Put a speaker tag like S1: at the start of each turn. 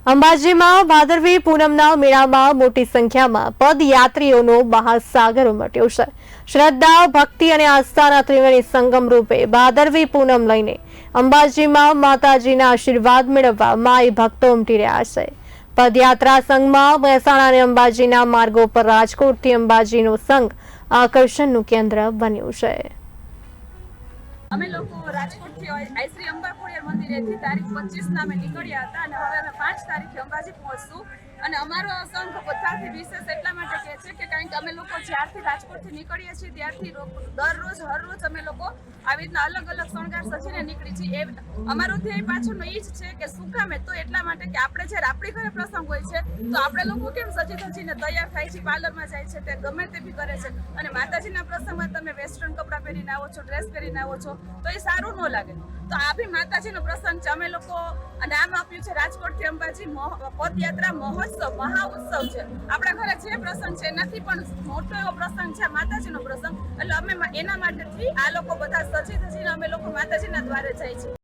S1: અંબાજીમાં ભાદરવી પૂનમના મેળામાં મોટી સંખ્યામાં પદયાત્રીઓનો મહાસાગર ઉમટ્યો છે। શ્રદ્ધા, ભક્તિ અને આસ્થાના ત્રિવેણી સંગમ રૂપે ભાદરવી પૂનમ લઈને અંબાજીમાં માતાજીના આશીર્વાદ મેળવવા માઈ ભક્તો ઉમટી રહ્યા છે। પદયાત્રા સંઘમાં મહેસાણા અને અંબાજીના માર્ગો પર રાજકોટથી અંબાજીનો સંઘ આકર્ષણનું કેન્દ્ર બન્યું છે।
S2: અમે લોકો રાજકોટથી આઈશ્રી અંબા ખોડિયાર મંદિરેથી તારીખ 25 અમે નીકળ્યા હતા અને હવે અમે 5 તારીખે અંબાજી પહોંચશું। અને અમારો સંઘ બધાથી વિશેષ એટલા માટે કહે છે કે કારણ કે અમે લોકો જ્યારથી રાજકોટથી નીકળીએ છીએ ત્યારથી દરરોજ હર રોજ અમે લોકો આવી રીતના અલગ અલગ શણગાર સજીને નીકળી છીએ। અમારો ધ્યેય પાછળનો એ જ છે કે શું કામે તો એટલા માટે કે આપણે જ્યારે આપણી ઘરે પ્રસંગ હોય છે તો આપણે લોકો કેમ સજી ધજીને તૈયાર થાય છે, પાર્લરમાં જાય છે, તે ગમે તે બી કરે છે અને માતાજીના પ્રસંગમાં તમે વેસ્ટર્ન કપડાં પહેરીને આવો છો, ડ્રેસ પહેરીને આવો છો તો એ સારું ન લાગે। તો આ બી માતાજીનો પ્રસંગ છે। અમે લોકો નામ આપ્યું છે રાજકોટથી અંબાજી પદયાત્રા મહોત્સવ, મહા ઉત્સવ છે। આપણા ઘરે જે પ્રસંગ છે એનાથી પણ મોટો એવો પ્રસંગ છે માતાજીનો પ્રસંગ, એટલે અમે એના માટેથી આ લોકો બધા સજી ધજીને અમે લોકો માતાજીના દ્વારે જાય છે।